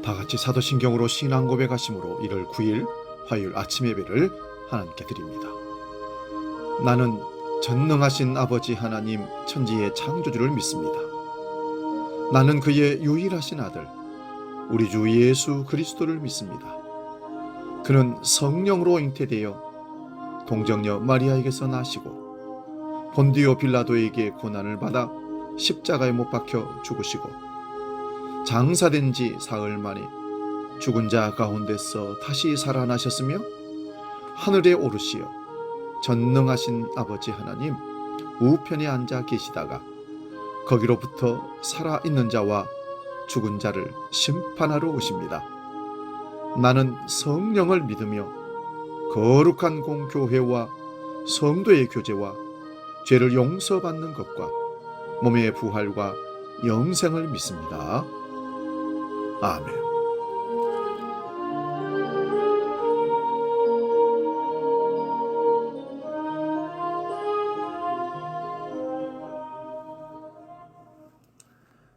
다 같이 사도신경으로 신앙 고백하심으로 1월 9일 화요일 아침 예배를 하나님께 드립니다. 나는 전능하신 아버지 하나님 천지의 창조주를 믿습니다. 나는 그의 유일하신 아들 우리 주 예수 그리스도를 믿습니다. 그는 성령으로 잉태되어 동정녀 마리아에게서 나시고 본디오 빌라도에게 고난을 받아 십자가에 못 박혀 죽으시고 장사된 지 사흘 만에 죽은 자 가운데서 다시 살아나셨으며 하늘에 오르시어 전능하신 아버지 하나님 우편에 앉아 계시다가 거기로부터 살아있는 자와 죽은 자를 심판하러 오십니다. 나는 성령을 믿으며 거룩한 공교회와 성도의 교제와 죄를 용서받는 것과 몸의 부활과 영생을 믿습니다. 아멘.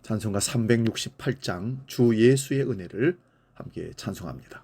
찬송가 368장 주 예수의 은혜를 함께 찬송합니다.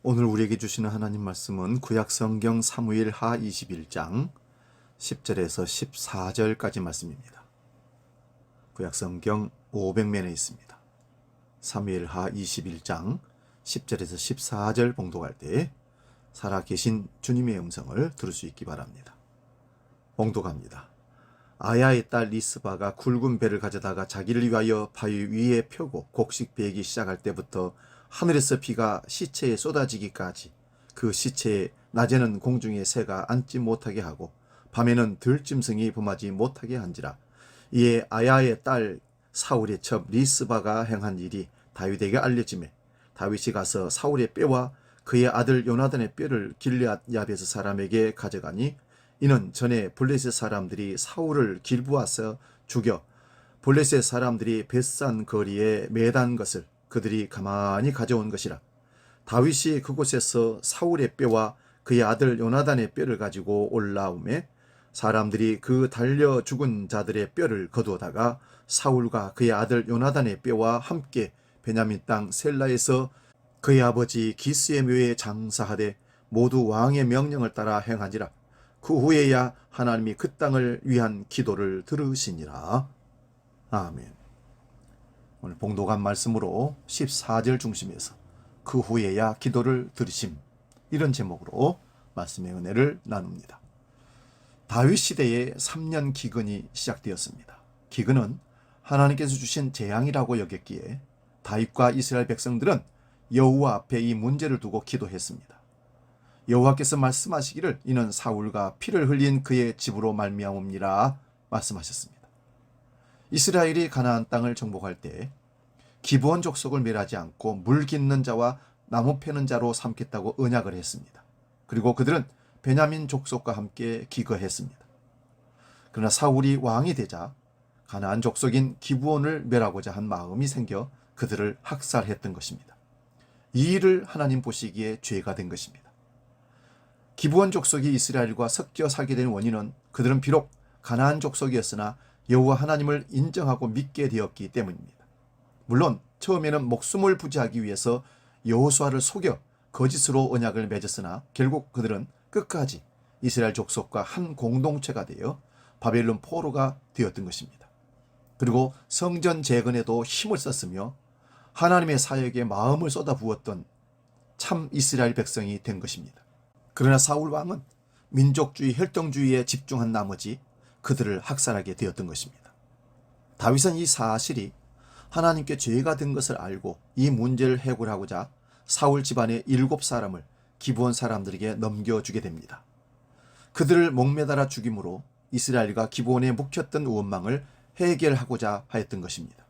오늘 우리에게 주시는 하나님 말씀은 구약성경 사무엘하 21장 10절에서 14절까지 말씀입니다. 구약성경 500면에 있습니다. 사무엘하 21장 10절에서 14절 봉독할 때 살아계신 주님의 음성을 들을 수 있기 바랍니다. 봉독합니다. 아야의 딸 리스바가 굵은 배를 가져다가 자기를 위하여 바위 위에 펴고 곡식 베기 시작할 때부터 하늘에서 비가 시체에 쏟아지기까지 그 시체에 낮에는 공중에 새가 앉지 못하게 하고 밤에는 들짐승이 범하지 못하게 한지라. 이에 아야의 딸 사울의 첩 리스바가 행한 일이 다윗에게 알려지매 다윗이 가서 사울의 뼈와 그의 아들 요나단의 뼈를 길르앗 야베스 사람에게 가져가니 이는 전에 블레셋 사람들이 사울을 길부아서 죽여 블레셋 사람들이 벳산 거리에 매단 것을 그들이 가만히 가져온 것이라. 다윗이 그곳에서 사울의 뼈와 그의 아들 요나단의 뼈를 가지고 올라오매 사람들이 그 달려 죽은 자들의 뼈를 거두어다가 사울과 그의 아들 요나단의 뼈와 함께 베냐민 땅 셀라에서 그의 아버지 기스의 묘에 장사하되 모두 왕의 명령을 따라 행하니라. 그 후에야 하나님이 그 땅을 위한 기도를 들으시니라. 아멘. 오늘 봉독한 말씀으로 14절 중심에서 그 후에야 기도를 들으심, 이런 제목으로 말씀의 은혜를 나눕니다. 다윗 시대에 3년 기근이 시작되었습니다. 기근은 하나님께서 주신 재앙이라고 여겼기에 다윗과 이스라엘 백성들은 여호와 앞에 이 문제를 두고 기도했습니다. 여호와께서 말씀하시기를 이는 사울과 피를 흘린 그의 집으로 말미암음이라 말씀하셨습니다. 이스라엘이 가나안 땅을 정복할 때 기브온 족속을 멸하지 않고 물 깃는 자와 나무 패는 자로 삼겠다고 언약을 했습니다. 그리고 그들은 베냐민 족속과 함께 기거했습니다. 그러나 사울이 왕이 되자 가나안 족속인 기브온을 멸하고자 한 마음이 생겨 그들을 학살했던 것입니다. 이 일을 하나님 보시기에 죄가 된 것입니다. 기브온 족속이 이스라엘과 섞여 살게 된 원인은 그들은 비록 가나안 족속이었으나 여호와 하나님을 인정하고 믿게 되었기 때문입니다. 물론 처음에는 목숨을 부지하기 위해서 여호수아를 속여 거짓으로 언약을 맺었으나 결국 그들은 끝까지 이스라엘 족속과 한 공동체가 되어 바벨론 포로가 되었던 것입니다. 그리고 성전 재건에도 힘을 썼으며 하나님의 사역에 마음을 쏟아부었던 참 이스라엘 백성이 된 것입니다. 그러나 사울 왕은 민족주의, 혈통주의에 집중한 나머지 그들을 학살하게 되었던 것입니다. 다윗은 이 사실이 하나님께 죄가 된 것을 알고 이 문제를 해결하고자 사울 집안의 7사람을 기브온 사람들에게 넘겨주게 됩니다. 그들을 목매달아 죽임으로 이스라엘과 기브온에 묵혔던 원망을 해결하고자 하였던 것입니다.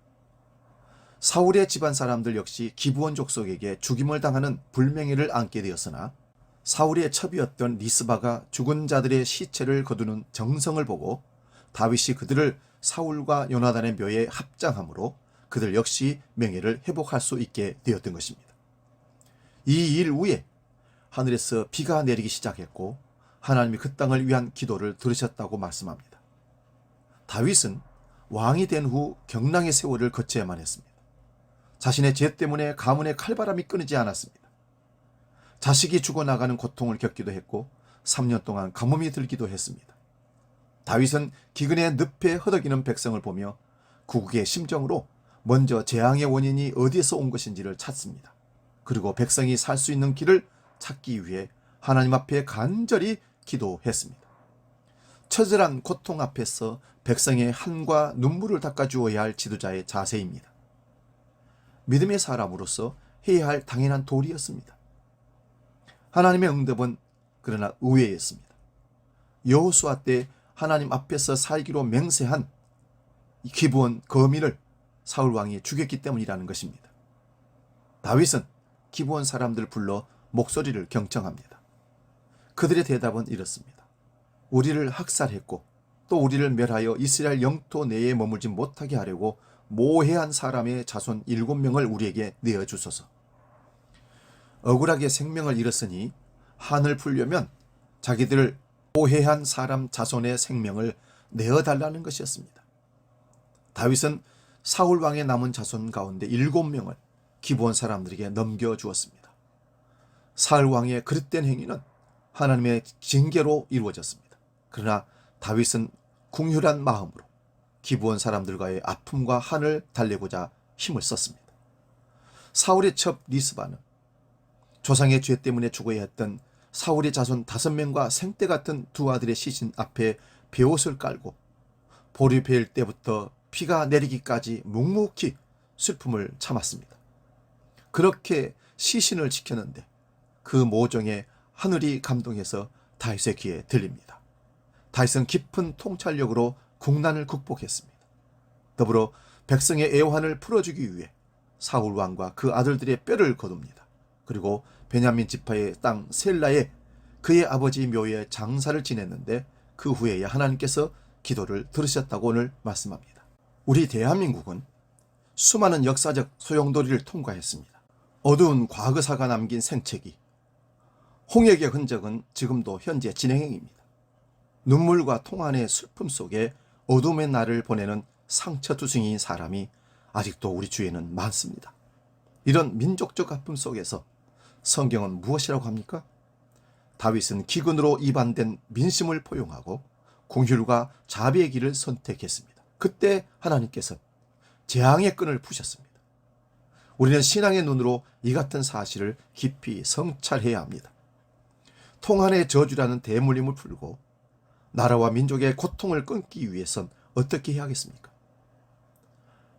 사울의 집안 사람들 역시 기브온 족속에게 죽임을 당하는 불명예를 안게 되었으나 사울의 첩이었던 리스바가 죽은 자들의 시체를 거두는 정성을 보고 다윗이 그들을 사울과 요나단의 묘에 합장함으로 그들 역시 명예를 회복할 수 있게 되었던 것입니다. 이 일 후에 하늘에서 비가 내리기 시작했고 하나님이 그 땅을 위한 기도를 들으셨다고 말씀합니다. 다윗은 왕이 된 후 경랑의 세월을 거쳐야만 했습니다. 자신의 죄 때문에 가문의 칼바람이 끊이지 않았습니다. 자식이 죽어나가는 고통을 겪기도 했고 3년 동안 가뭄이 들기도 했습니다. 다윗은 기근의 늪에 허덕이는 백성을 보며 구국의 심정으로 먼저 재앙의 원인이 어디에서 온 것인지를 찾습니다. 그리고 백성이 살 수 있는 길을 찾기 위해 하나님 앞에 간절히 기도했습니다. 처절한 고통 앞에서 백성의 한과 눈물을 닦아주어야 할 지도자의 자세입니다. 믿음의 사람으로서 해야 할 당연한 도리였습니다. 하나님의 응답은 그러나 의외였습니다. 여호수아 때 하나님 앞에서 살기로 맹세한 기브온 거민을 사울 왕이 죽였기 때문이라는 것입니다. 다윗은 기브온 사람들을 불러 목소리를 경청합니다. 그들의 대답은 이렇습니다. 우리를 학살했고 또 우리를 멸하여 이스라엘 영토 내에 머물지 못하게 하려고 모해한 사람의 자손 7명을 우리에게 내어주소서. 억울하게 생명을 잃었으니 한을 풀려면 자기들을 모해한 사람 자손의 생명을 내어달라는 것이었습니다. 다윗은 사울 왕의 남은 자손 가운데 7명을 기브온 사람들에게 넘겨주었습니다. 사울 왕의 그릇된 행위는 하나님의 징계로 이루어졌습니다. 그러나 다윗은 궁휼한 마음으로 기브온 사람들과의 아픔과 한을 달래고자 힘을 썼습니다. 사울의 첩 리스바는 조상의 죄 때문에 죽어야 했던 사울의 자손 5명과 생떼 같은 2 아들의 시신 앞에 베옷을 깔고 볼이 베일 때부터 피가 내리기까지 묵묵히 슬픔을 참았습니다. 그렇게 시신을 지켰는데 그 모종에 하늘이 감동해서 다윗의 귀에 들립니다. 다윗은 깊은 통찰력으로 국난을 극복했습니다. 더불어 백성의 애환을 풀어주기 위해 사울 왕과 그 아들들의 뼈를 거둡니다. 그리고 베냐민 지파의 땅 셀라에 그의 아버지 묘에 장사를 지냈는데 그 후에야 하나님께서 기도를 들으셨다고 오늘 말씀합니다. 우리 대한민국은 수많은 역사적 소용돌이를 통과했습니다. 어두운 과거사가 남긴 생채기, 홍역의 흔적은 지금도 현재 진행형입니다. 눈물과 통한의 슬픔 속에 어둠의 날을 보내는 상처투성이인 사람이 아직도 우리 주위에는 많습니다. 이런 민족적 아픔 속에서 성경은 무엇이라고 합니까? 다윗은 기근으로 이반된 민심을 포용하고 궁휼과 자비의 길을 선택했습니다. 그때 하나님께서 재앙의 끈을 푸셨습니다. 우리는 신앙의 눈으로 이 같은 사실을 깊이 성찰해야 합니다. 통한의 저주라는 대물림을 풀고 나라와 민족의 고통을 끊기 위해선 어떻게 해야겠습니까?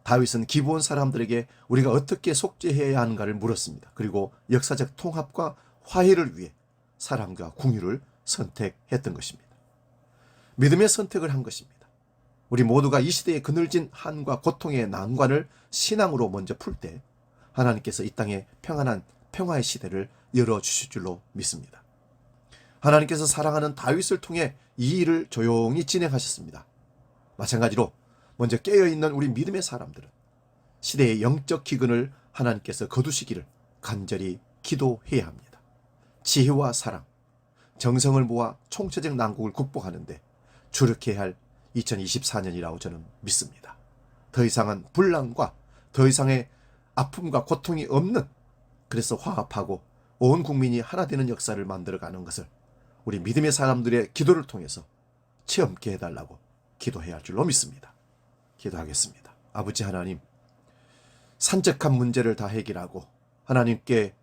다윗은 기브온 사람들에게 우리가 어떻게 속죄해야 하는가를 물었습니다. 그리고 역사적 통합과 화해를 위해 사랑과 궁유를 선택했던 것입니다. 믿음의 선택을 한 것입니다. 우리 모두가 이 시대의 그늘진 한과 고통의 난관을 신앙으로 먼저 풀 때 하나님께서 이 땅에 평안한 평화의 시대를 열어주실 줄로 믿습니다. 하나님께서 사랑하는 다윗을 통해 이 일을 조용히 진행하셨습니다. 마찬가지로 먼저 깨어있는 우리 믿음의 사람들은 시대의 영적 기근을 하나님께서 거두시기를 간절히 기도해야 합니다. 지혜와 사랑, 정성을 모아 총체적 난국을 극복하는데 주력해야 할 2024년이라고 저는 믿습니다. 더 이상한 분란과 더 이상의 아픔과 고통이 없는, 그래서 화합하고 온 국민이 하나 되는 역사를 만들어가는 것을 우리 믿음의 사람들의 기도를 통해서 체험케 해달라고 기도해야 할 줄로 믿습니다. 기도하겠습니다. 아버지 하나님, 산적한 문제를 다 해결하고 하나님께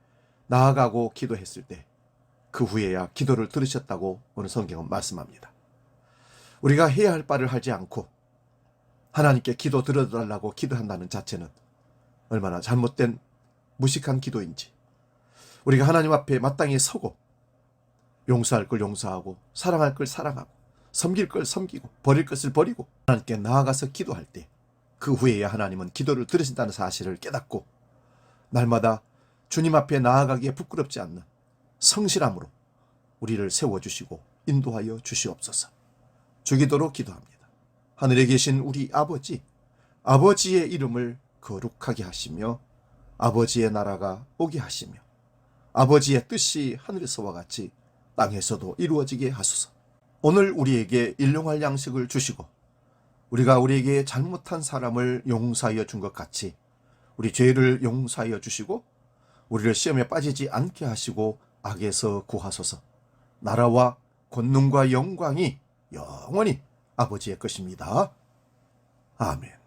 나아가고 기도했을 때 그 후에야 기도를 들으셨다고 오늘 성경은 말씀합니다. 우리가 해야 할 바를 하지 않고 하나님께 기도 들어달라고 기도한다는 자체는 얼마나 잘못된 무식한 기도인지, 우리가 하나님 앞에 마땅히 서고 용서할 걸 용서하고 사랑할 걸 사랑하고 섬길 걸 섬기고 버릴 것을 버리고 하나님께 나아가서 기도할 때 그 후에야 하나님은 기도를 들으신다는 사실을 깨닫고 날마다 주님 앞에 나아가기에 부끄럽지 않는 성실함으로 우리를 세워주시고 인도하여 주시옵소서. 주기도로 기도합니다. 하늘에 계신 우리 아버지, 아버지의 이름을 거룩하게 하시며 아버지의 나라가 오게 하시며 아버지의 뜻이 하늘에서와 같이 땅에서도 이루어지게 하소서. 오늘 우리에게 일용할 양식을 주시고 우리가 우리에게 잘못한 사람을 용서하여 준 것 같이 우리 죄를 용서하여 주시고 우리를 시험에 빠지지 않게 하시고 악에서 구하소서. 나라와 권능과 영광이 영원히 아버지의 것입니다. 아멘.